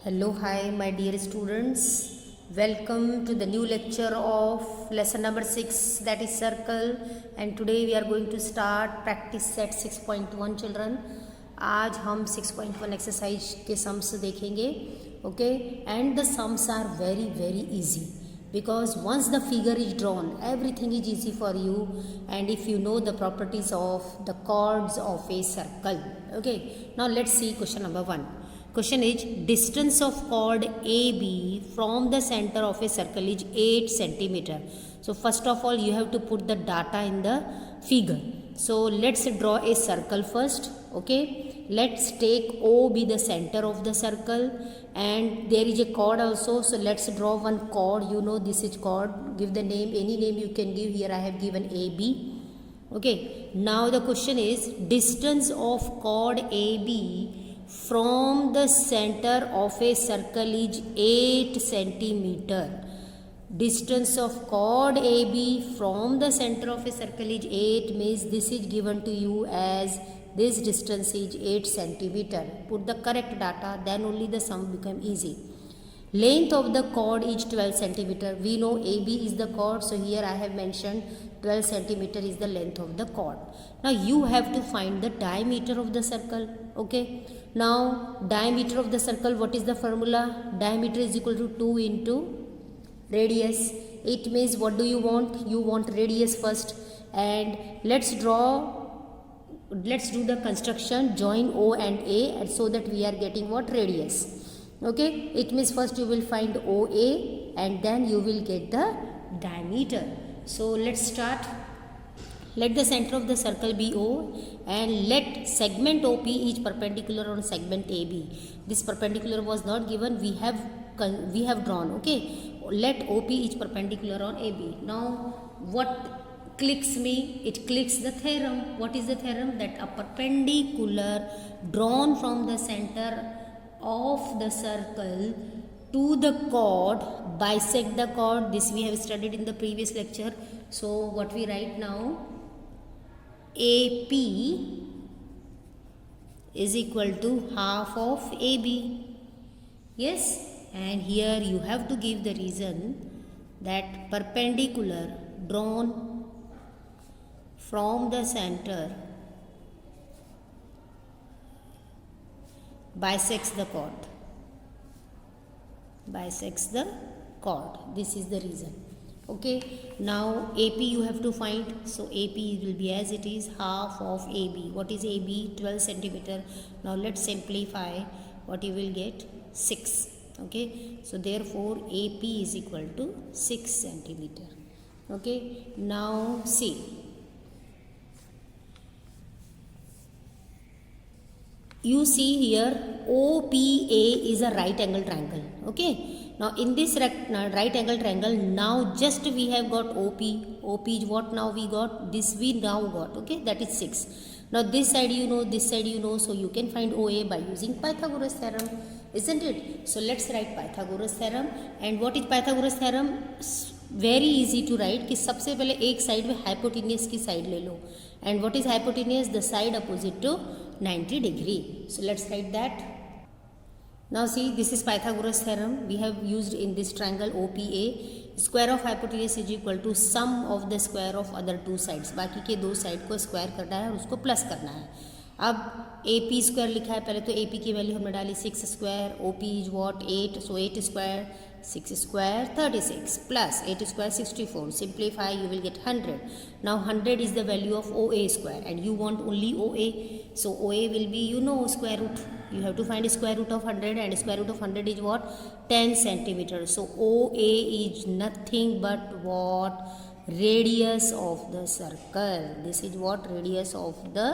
Hello, hi, my dear students. Welcome to the new lecture of lesson number 6, that is circle. And today we are going to start practice set 6.1 children. आज हम 6.1 exercise के sums देखेंगे. Okay, and the sums are very easy because once the figure is drawn, everything is easy for you, and if you know the properties of the chords of a circle. Okay, now let's see question number 1. Question is, distance of chord AB from the center of a circle is 8 centimeter. So first of all you have to put the data in the figure. So let's draw a circle first. Okay, let's take O be the center of the circle, and there is a chord also. So let's draw one chord. You know this is chord. Give the name, any name you can give. Here I have given AB. Okay, now the question is, distance of chord AB from the center of a circle is 8 centimeter. Distance of chord AB from the center of a circle is 8, means this is given to you as this distance is 8 centimeter. Put the correct data, then only the sum become easy. Length of the chord is 12 centimeter. We know AB is the chord, so here I have mentioned 12 centimeter is the length of the chord. Now you have to find the diameter of the circle. Okay, now diameter of the circle, what is the formula? Diameter is equal to 2 into radius. It means what do you want? You want radius first, and let's do the construction, join O and A, and so that we are getting what? Radius. Okay, it means first you will find OA and then you will get the diameter. So let's start. Let the center of the circle be O, and let segment OP is perpendicular on segment AB. This perpendicular was not given, we have drawn. Okay, let OP is perpendicular on AB. Now what clicks me? It clicks the theorem. What is the theorem? That a perpendicular drawn from the center of the circle to the chord bisect the chord. This we have studied in the previous lecture. So what we write now, AP is equal to half of AB. Yes, and here you have to give the reason that perpendicular drawn from the center bisects the chord. This is the reason. Okay, now AP you have to find. So AP will be as it is, half of AB. What is AB? 12 centimeter. Now let's simplify. What you will get? 6. Okay, so therefore AP is equal to 6 centimeter. Okay, now see, you see here OPA is a right angle triangle. Okay, now in this right angle triangle, now just we have got OP is what? Now we got this, we now got. Okay, that is 6. Now this side you know, this side you know, so you can find OA by using Pythagoras theorem, isn't it? So let's write Pythagoras theorem. And what is Pythagoras theorem? Very easy to write कि सबसे पहले एक side में hypotenuse की side ले लो. And what is hypotenuse? The side opposite to 90 degree. So let's write that. Now see, this is Pythagoras theorem. We have used in this triangle OPA. Square of hypotenuse is equal to sum of the square of other two sides. बाकी के दो side को square करना है और उसको plus करना है. अब AP स्क्वायर लिखा है, पहले तो AP की वैल्यू हमने डाली 6 square. OP is what? 8. So 8 square 6 square 36 plus 8 square 64. Simplify, you will get 100. Now 100 is the value of OA square, and you want only OA. So OA will be, you know, square root. You have to find square root of 100, and square root of 100 is what? 10 centimeters. So OA is nothing but what? Radius of the circle. This is what? Radius of the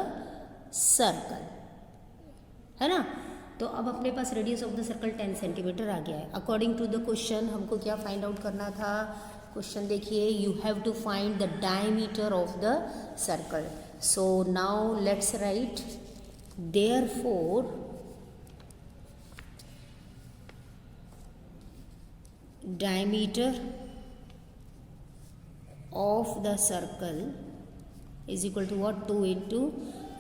circle. है ना? तो अब अपने पास radius of the circle 10 centimeter आ गया है. According to the question हमको क्या फाइंड आउट करना था? क्वेश्चन देखिए, you have to find the diameter of the circle. So now let's write, therefore diameter of the circle is equal to what? 2 into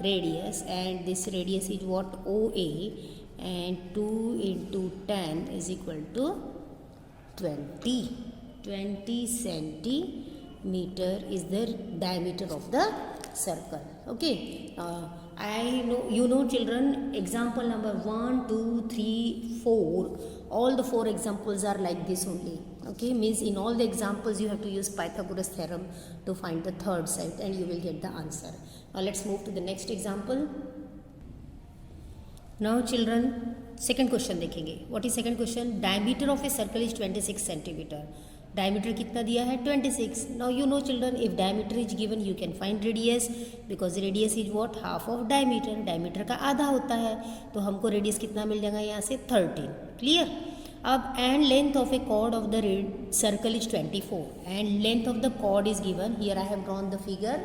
radius, and this radius is what? OA, and 2 into 10 is equal to 20 centimeter is the diameter of the circle. Okay, I know you know children, example number 1, 2, 3, 4, all the 4 examples are like this only. Okay, means in all the examples you have to use Pythagoras theorem to find the third side and you will get the answer. Now let's move to the next example. Now children, second question देखेंगे. What is second question? Diameter of a circle is 26 centimeter. Diameter कितना दिया है? 26. Now you know children, if diameter is given, you can find radius because radius is what? Half of diameter. Diameter का आधा होता है, तो हमको radius कितना मिल जाएगा यहाँ से? 13. Clear? अब and length of a chord of the circle is 24 and length of the chord is given. Here I have drawn the figure.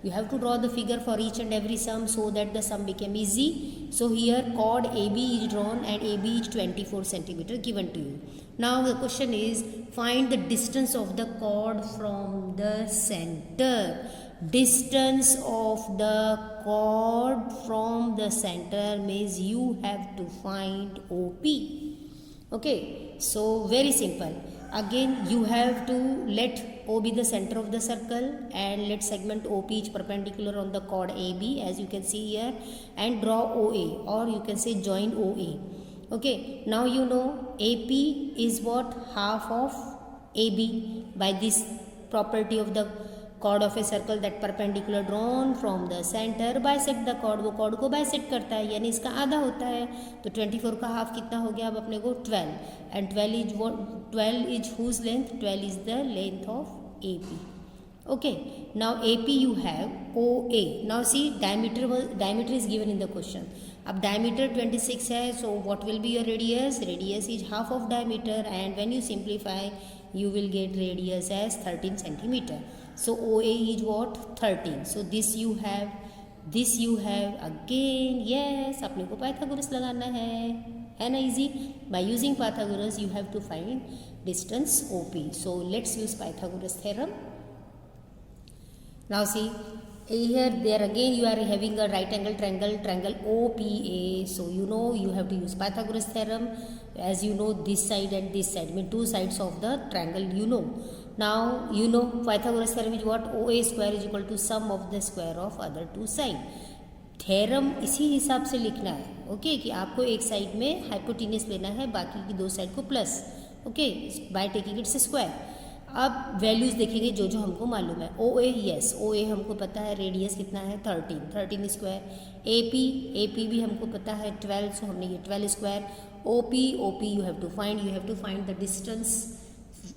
You have to draw the figure for each and every sum so that the sum became easy. So here chord AB is drawn and AB is 24 centimeter given to you. Now the question is, find the distance of the chord from the center. Distance of the chord from the center means you have to find OP. Okay, so very simple. Again you have to let O be the center of the circle and let segment OP is perpendicular on the chord AB as you can see here, and draw OA, or you can say join OA. Okay, now you know AP is what? Half of AB by this property of the chord of a circle, that perpendicular drawn from the center bisect the chord. वो chord को bisect करता है यानी इसका आधा होता है, तो 24 का हाफ कितना हो गया अब अपने को? 12. and 12 is what? 12 is whose length? 12 is the length of AP. Okay, now AP you have OA. Now see, diameter is given in the question. अब diameter 26 है, so what will be your radius? Radius is half of diameter, and when you simplify you will get radius as 13 centimeter. So OA is what? 13. So this you have again. Yes, अपने को Pythagoras लगाना है ना? easy. By using Pythagoras you have to find distance OP. So let's use Pythagoras theorem. Now see, here there again you are having a right angle triangle OPA. So you know you have to use Pythagoras theorem. As you know, this side and this side mean two sides of the triangle, you know. Now you know Pythagoras theorem is what? OA square is equal to sum of the square of other two side. Theorem इसी हिसाब से लिखना है. Okay, कि आपको एक side में hypotenuse लेना है, बाकी की दो साइड को plus. Okay, by taking its square. अब वैल्यूज देखेंगे जो जो हमको मालूम है. OA, यस OA हमको पता है, रेडियस कितना है? 13 स्क्वायर. AP भी हमको पता है 12, सो हमने ये 12 square. OP you have to find the distance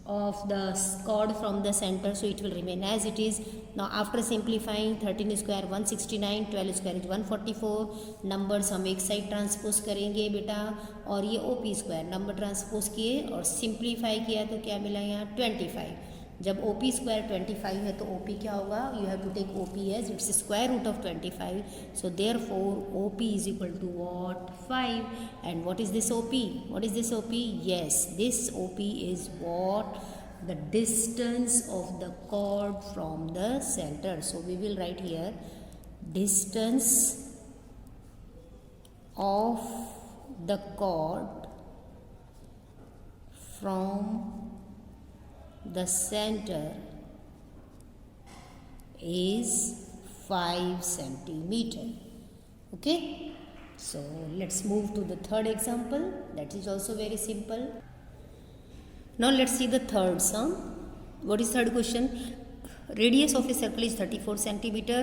of the chord from the center, so it will remain as it is. Now after simplifying, 13 square 169, 12 square is 144. Numbers हम एक साइड ट्रांसपोज करेंगे बेटा, और ये OP स्क्वायर नंबर ट्रांसपोज किए और simplify किया तो क्या मिला यहाँ? 25. जब OP स्क्वायर 25 है तो OP क्या होगा? You have to take OP as it's square root of 25. So therefore OP is equal to what? 5. And what is this OP? Yes, this OP is what? The distance of the chord from the center. So we will write here distance of the chord from the center is 5 centimeter. Okay, so let's move to the third example. That is also very simple. Now let's see the third sum. What is third question? Radius of a circle is 34 centimeter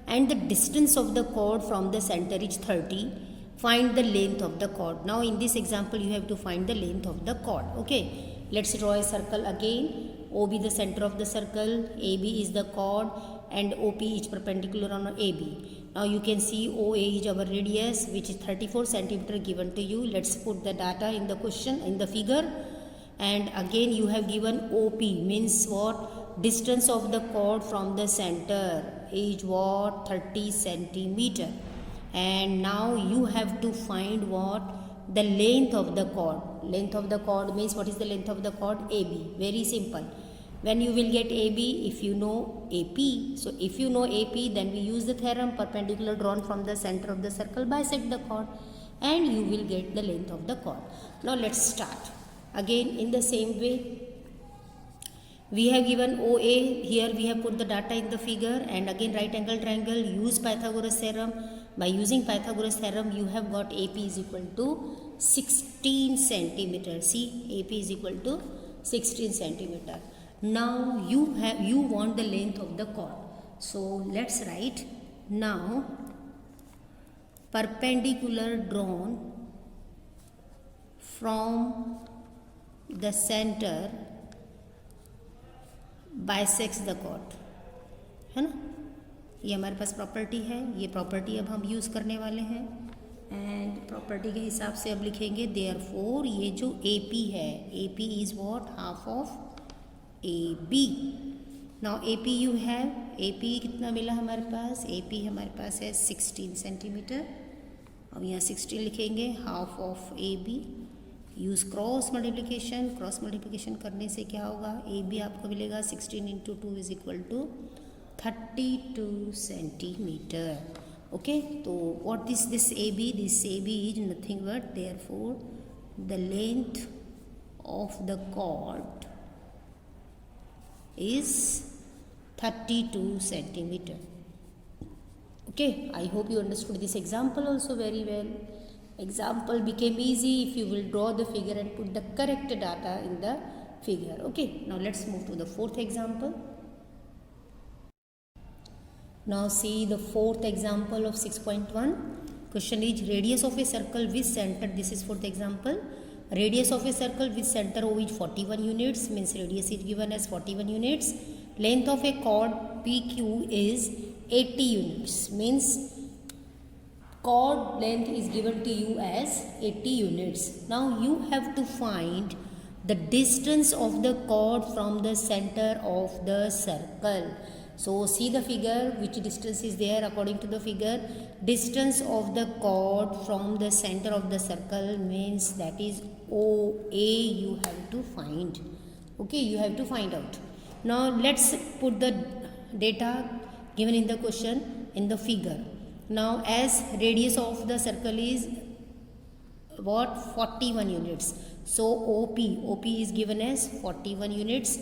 and the distance of the chord from the center is 30. Find the length of the chord. Now in this example you have to find the length of the chord. Okay, let's draw a circle again. OB the center of the circle, AB is the chord, and OP is perpendicular on AB. Now you can see OA is our radius, which is 34 centimeter given to you. Let's put the data in the question, in the figure. And again you have given OP means what? Distance of the chord from the center is what? 30 centimeter. And now you have to find what? The length of the chord. Length of the chord means what is the length of the chord? AB. Very simple. When you will get AB, if you know AP. So if you know AP, then we use the theorem perpendicular drawn from the center of the circle bisect the chord. and you will get the length of the chord. Now let's start. Again in the same way, we have given OA, here we have put the data in the figure, and again right angle triangle, use Pythagoras theorem. By using Pythagoras theorem, you have got AP is equal to 16 centimeter. See, AP is equal to 16 centimeter. Now you want the length of the chord. So let's write. Now perpendicular drawn from the center bisects the chord, है ना. ये हमारे पास property है, ये property अब हम use करने वाले हैं, एंड प्रॉपर्टी के हिसाब से अब लिखेंगे देयरफॉर ये जो AP है, AP is what, half of AB. Now AP you have, AP कितना मिला हमारे पास, AP हमारे पास है 16 सेंटीमीटर. अब यहाँ 16 लिखेंगे, half of AB. Use cross multiplication, cross multiplication करने से क्या होगा, AB आपको मिलेगा 16 into 2 is equal to 32 centimeter. Okay, तो what is this AB? This AB is nothing but therefore the length of the chord is 32 centimeter. Okay, I hope you understood this example also very well. Example became easy if you will draw the figure and put the correct data in the figure. Okay, now let's move to the fourth example. Now see the fourth example of 6.1. Question is radius of a circle with center. This is fourth example. Radius of a circle with center O is 41 units, means radius is given as 41 units. Length of a chord PQ is 80 units, means chord length is given to you as 80 units. Now you have to find the distance of the chord from the center of the circle. So see the figure, which distance is there according to the figure. Distance of the chord from the center of the circle means that is OA you have to find. Okay, you have to find out. Now let's put the data given in the question in the figure. Now as radius of the circle is what, 41 units. So OP is given as 41 units.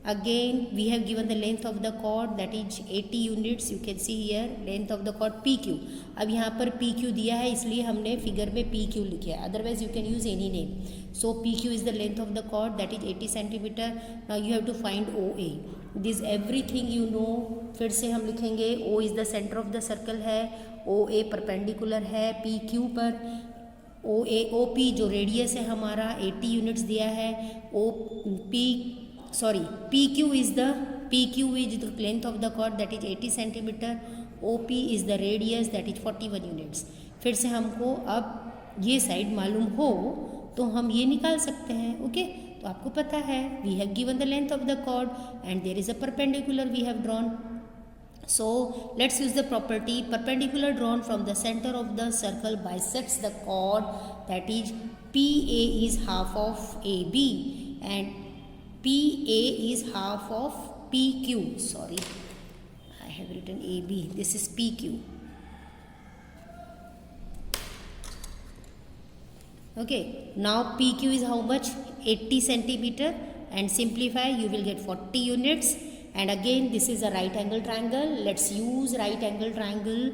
Again we have given the length of the chord that is 80 units. You can see here length of the chord PQ. अब यहाँ पर PQ दिया है इसलिए हमने figure में PQ लिखा है, otherwise you can use any name. So PQ is the length of the chord that is 80 centimeter. Now you have to find OA. This everything you know. फिर से हम लिखेंगे O is the center of the circle है, OA perpendicular है PQ पर, OP जो radius है हमारा 80 यूनिट्स दिया है, PQ is the length of the chord that is 80 centimeter. OP is the radius that is 41 units. फिर से हमको अब ये साइड मालूम हो तो हम ये निकाल सकते हैं. ओके, तो आपको पता है we have given the length of the chord and there is a perpendicular we have drawn. So let's use the property perpendicular drawn from the center of the circle bisects the chord, that is PA is half of AB and PA is half of PQ. Sorry, I have written AB. This is PQ. Okay, now PQ is how much? 80 centimeter, and simplify you will get 40 units. And again this is a right angle triangle. Let's use right angle triangle.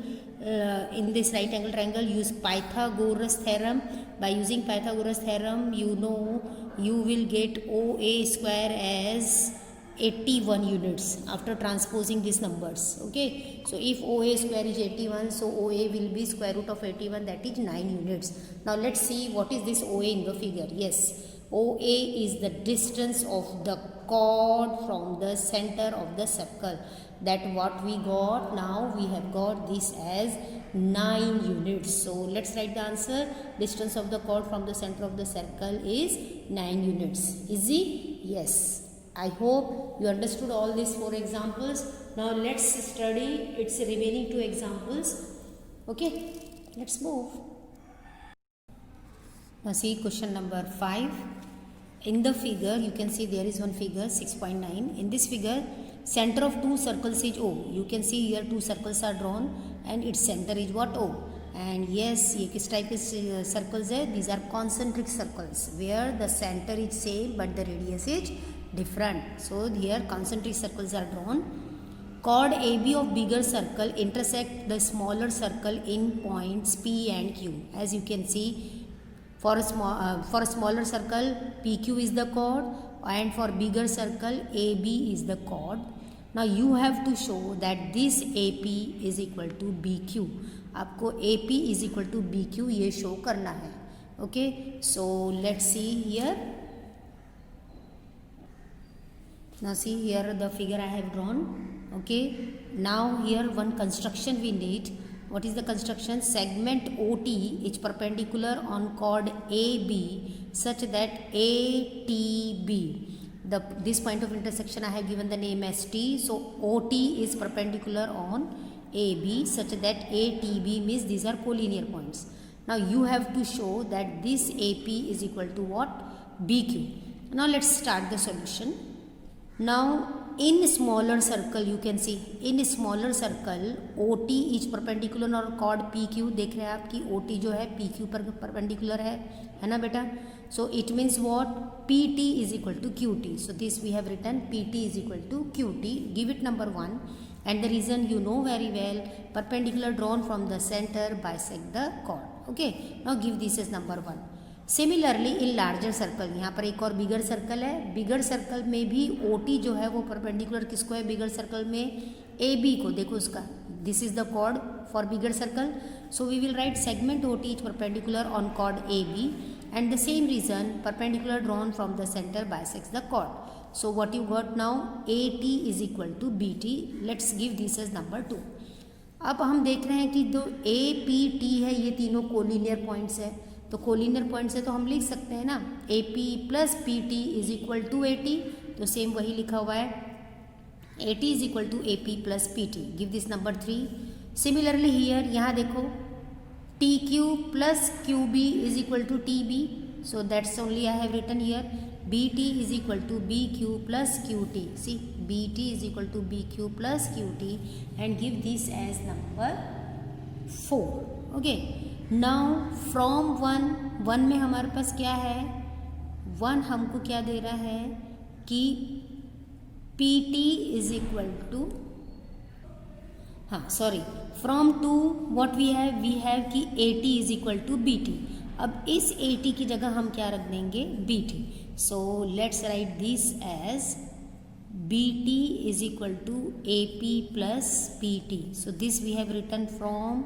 In this right angle triangle use Pythagoras theorem. By using Pythagoras theorem you know you will get OA square as 81 units after transposing these numbers. Okay, so if OA square is 81, so OA will be square root of 81, that is 9 units. Now let's see what is this OA in the figure. Yes, OA is the distance of the chord from the center of the circle. That what we got. Now we have got this as 9 units. So let's write the answer. Distance of the chord from the center of the circle is 9 units. Easy? Yes. I hope you understood all these 4 examples. Now let's study its remaining 2 examples. Okay, let's move. Now see question number 5. In the figure you can see there is one figure 6.9. In this figure center of 2 circles is O. You can see here 2 circles are drawn and its center is what? O. And yes, ये किस type के circles है? These are concentric circles where the center is same but the radius is different. So here concentric circles are drawn. Chord AB of bigger circle intersect the smaller circle in points P and Q. As you can see, for a smaller circle PQ is the chord, and for bigger circle AB is the chord. Now you have to show that this AP is equal to BQ. आपको AP is equal to BQ ये show करना है. Okay, so let's see here. Now see here the figure I have drawn. Okay, now here one construction we need. What is the construction? Segment OT is perpendicular on chord AB such that ATB, this point of intersection I have given the name as T. So OT is perpendicular on AB such that ATB means these are collinear points. Now you have to show that this AP is equal to what? BQ. Now let's start the solution. Now in smaller circle you can see, in smaller circle OT is perpendicular और chord PQ. देख रहे हैं आप कि OT जो है PQ पर perpendicular है ना बेटा? So it means what? PT is equal to QT. So this we have written PT is equal to QT. Give it number 1, and the reason you know very well, perpendicular drawn from the center bisect the chord. Okay, now give this as number 1. Similarly in larger circle, यहाँ पर एक और बिगर circle है. बिगर circle में भी OT जो है वो परपेंडिकुलर किसको है? बिगर सर्कल में AB को. देखो उसका, this is the chord for bigger circle. So we will write segment OT is perpendicular on chord AB, and the same reason perpendicular drawn from the center bisects the chord. So what you got now? AT is equal to BT. Let's give this as number 2. अब हम देख रहे हैं कि जो APT है ये तीनों कोलिनियर पॉइंट्स है. तो कोलिनियर पॉइंट से तो हम लिख सकते हैं ना, AP plus PT is equal to AT. तो सेम वही लिखा हुआ है, AT is equal to AP plus PT. Give this number 3. Similarly here यहाँ देखो, TQ plus QB is equal to TB. So that's only I have written here. BT is equal to BQ plus QT. See, BT is equal to BQ plus QT, and give this as number 4. Okay, now from 1 में हमारे पास क्या है? 1 हमको क्या दे रहा है कि PT is equal to, हाँ sorry, from 2 what we have कि AT is equal to BT. अब इस AT की जगह हम क्या रख देंगे? BT. So let's write this as BT is equal to AP plus PT. So this we have written from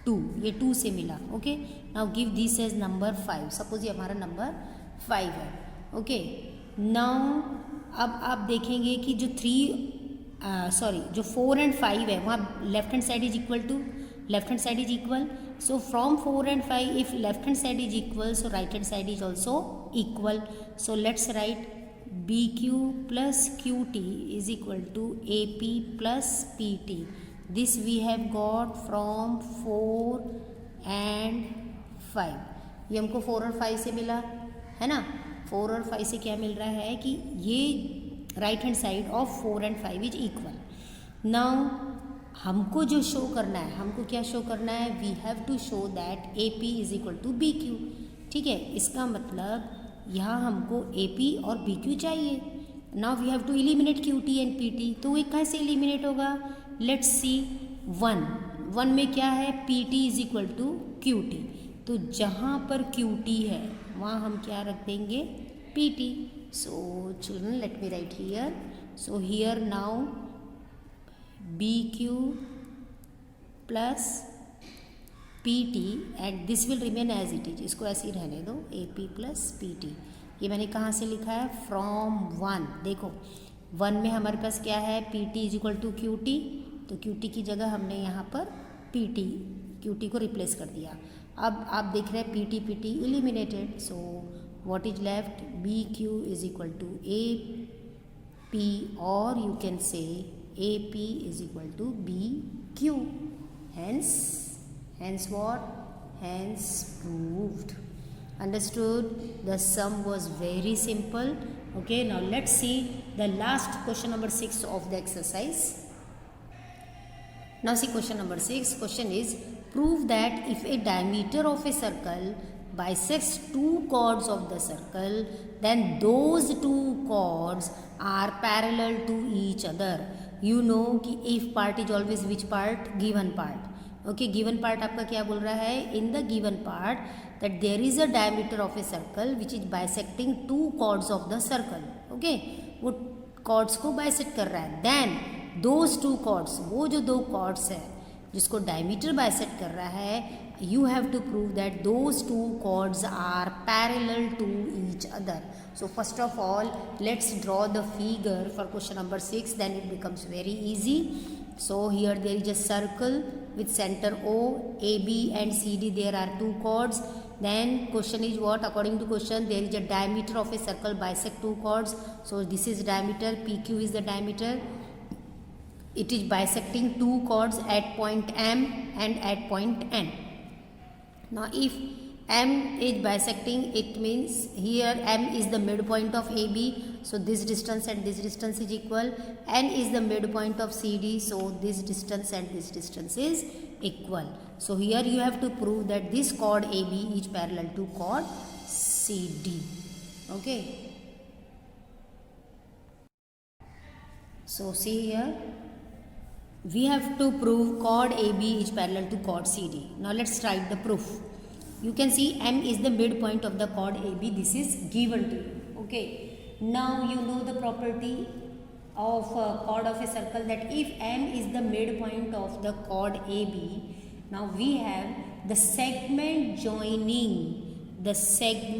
2, ये 2 से मिला. Okay, now give this as number 5. Suppose ये हमारा नंबर 5 है. ओके, नाउ अब आप देखेंगे कि जो 4 एंड 5 है वहाँ left hand side is equal. So from 4 and 5 if left hand side is equal, so right hand side is also equal. So let's write BQ plus QT is equal to AP plus PT. This we have got from 4 and 5. ये हमको 4 और 5 से मिला है ना. 4 और 5 से क्या मिल रहा है कि ये right hand side of 4 and 5 is equal. Now हमको जो शो करना है, हमको क्या शो करना है? We have to show that AP is equal to BQ. ठीक है, इसका मतलब यहाँ हमको AP और BQ चाहिए. Now we have to eliminate QT and PT. तो ये कैसे एलिमिनेट होगा? लेट्स सी 1 में क्या है? PT is equal to QT. तो जहाँ पर QT है वहाँ हम क्या रख देंगे? PT. So children let me write here. So here now BQ plus PT and this will remain as it is. इसको ऐसे ही रहने दो, AP प्लस PT. ये मैंने कहाँ से लिखा है? फ्रॉम 1. देखो 1 में हमारे पास क्या है? PT is equal to QT. तो QT की जगह हमने यहाँ पर QT को रिप्लेस कर दिया. अब आप देख रहे हैं PT eliminated. So what is left? BQ is equal to AP, और you can say AP is equal to BQ. Hence what? Hence proved. Understood? The sum was very simple. Okay, now let's see the last question number 6 of the exercise. Now see question number 6. Question is, prove that if a diameter of a circle bisects two chords of the circle, then those two chords are parallel to each other. You know कि if part is always which part? Given part. Okay, given part आपका क्या बोल रहा है? In the given part that there is a diameter of a circle which is bisecting two chords of the circle. Okay, वो chords को bisect कर रहा है. Then those two chords, वो जो दो chords है जिसको डायमीटर बाइसेक्ट कर रहा है, you have to prove that those two chords are parallel to each other. So first of all, let's draw the figure for question number 6, then it becomes very easy. So here there is a circle with center O, AB and CD, there are two chords. Then question is what? According to question, there is a diameter of a circle bisect two chords. So this is diameter, PQ is the diameter. It is bisecting two chords at point M and at point N. Now if M is bisecting, it means here M is the midpoint of AB, so this distance and this distance is equal. N is the midpoint of CD, so this distance and this distance is equal. So here you have to prove that this chord AB is parallel to chord CD. Okay. So see here, we have to prove chord AB is parallel to chord CD. Now let's write the proof. You can see M is the midpoint of the chord AB. This is given to you. Okay. Now you know the property of chord of a circle, that if M is the midpoint of the chord AB, now we have the segment joining the center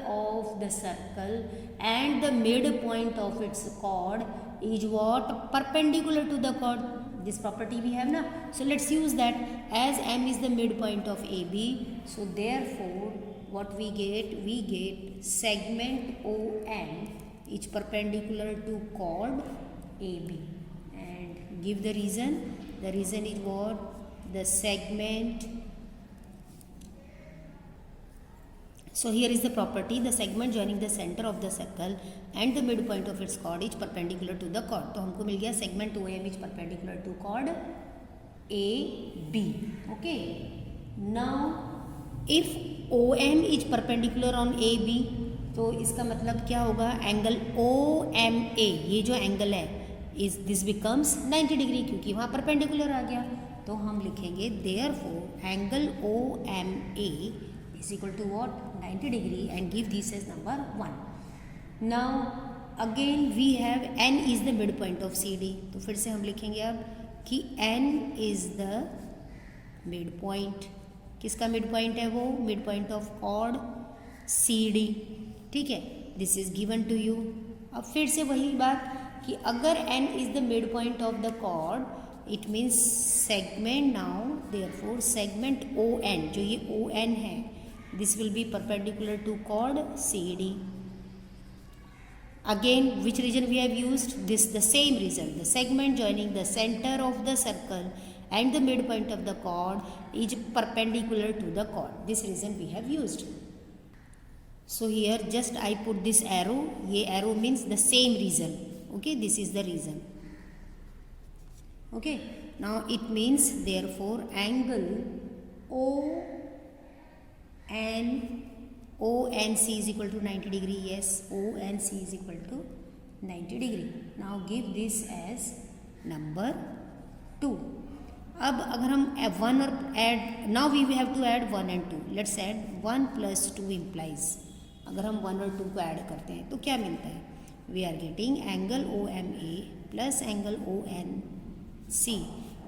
of the circle and the midpoint of its chord is what? Perpendicular to the chord. This property we have now. So let's use that. As M is the midpoint of AB, so therefore what we get? We get segment OM is perpendicular to chord AB. And give the reason. The reason is what? The segment. So here is the property, the segment joining the center of the circle and the midpoint of its chord is perpendicular to the chord. तो हमको मिल गया segment OM is perpendicular to chord AB. Okay. Now if OM is perpendicular on AB, तो इसका मतलब क्या होगा? Angle OMA, ये जो एंगल है, is this becomes 90 डिग्री, क्योंकि वहाँ परपेंडिकुलर आ गया. तो हम लिखेंगे therefore angle OMA is equal to what? 90 degree, and give this as number 1. Now again we have N is the midpoint of CD. तो फिर से हम लिखेंगे अब कि N is the midpoint. किसका midpoint है वो? Midpoint of chord CD. ठीक है, this is given to you. अब फिर से वही बात कि अगर N is the midpoint of the chord, it means segment now, therefore segment ON, जो ये ON है, this will be perpendicular to chord CD. Again, which region we have used? This, the same reason. The segment joining the center of the circle and the midpoint of the chord is perpendicular to the chord. This reason we have used. So here just I put this arrow. Ye arrow means the same reason. Okay, this is the reason. Okay, now it means therefore angle ONC is equal to 90 degree. Yes, ONC is equal to 90 degree. Now give this as number 2. अब अगर हम 1 और add, now we have to add 1 and 2. Let's add 1 plus 2 implies. अगर हम 1 और 2 को add करते हैं तो क्या मिलता है? We are getting angle OMA plus angle ONC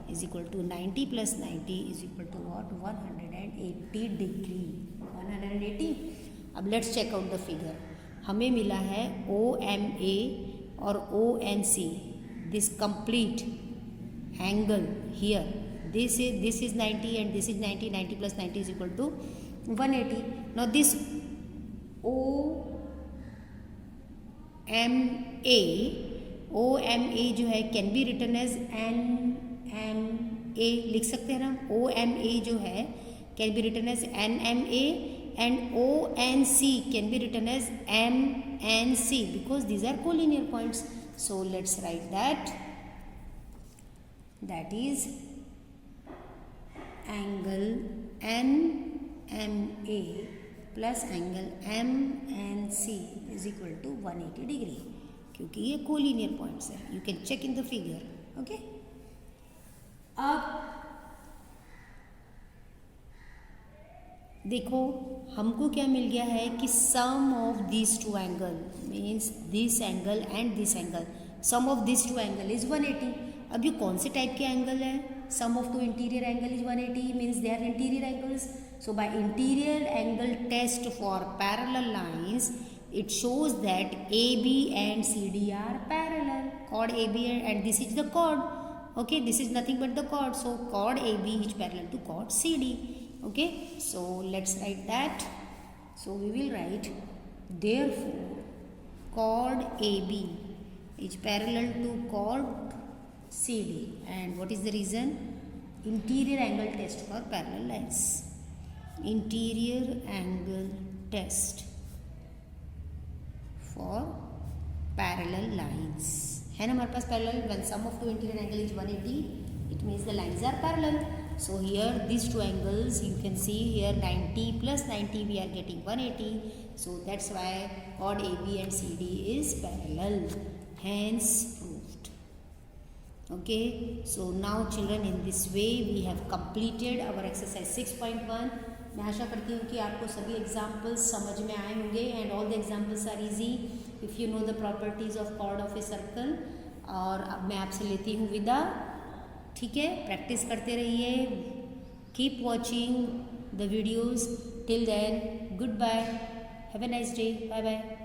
is equal to 90 plus 90 is equal to what? 180 degree. 180. अब let's check out the figure. हमें मिला है OMA और ONC. This complete angle here. This is 90 and this is 90. 90 plus 90 is equal to 180. Now this OMA जो है can be written as NMA, लिख सकते हैं ना. OMA जो है can be written as NMA and ONC can be written as MNC because these are collinear points. So let's write that. That is angle NMA plus angle MNC is equal to 180 degree, क्योंकि ये collinear points है. You can check in the figure. Okay, अब देखो हमको क्या मिल गया है कि sum of this two angle means this angle and this angle, sum of this two angle is 180. अब ये कौन से टाइप के एंगल है? Sum of two interior angle is 180 means they are interior angles. So by interior angle test for parallel lines it shows that AB and CD are parallel. Chord AB and this is the chord. Okay, this is nothing but the chord. So chord AB is parallel to chord CD. Okay, so let's write that. So we will write therefore chord AB is parallel to chord CD. And what is the reason? Interior angle test for parallel lines. Interior angle test for parallel lines है ना हमारे पास. parallel when sum of two interior angle is 180 it means the lines are parallel. So here these two angles you can see here 90 plus 90 we are getting 180. So that's why chord AB and CD is parallel, hence proved. Okay, so now children in this way we have completed our exercise 6.1. मैं आशा करती हूँ कि आपको सभी examples समझ में आए होंगे and all the examples are easy if you know the properties of chord of a circle. और अब मैं आपसे लेती हूँ विदा. ठीक है, प्रैक्टिस करते रहिए. Keep watching the videos. Till then goodbye, have a nice day, bye bye.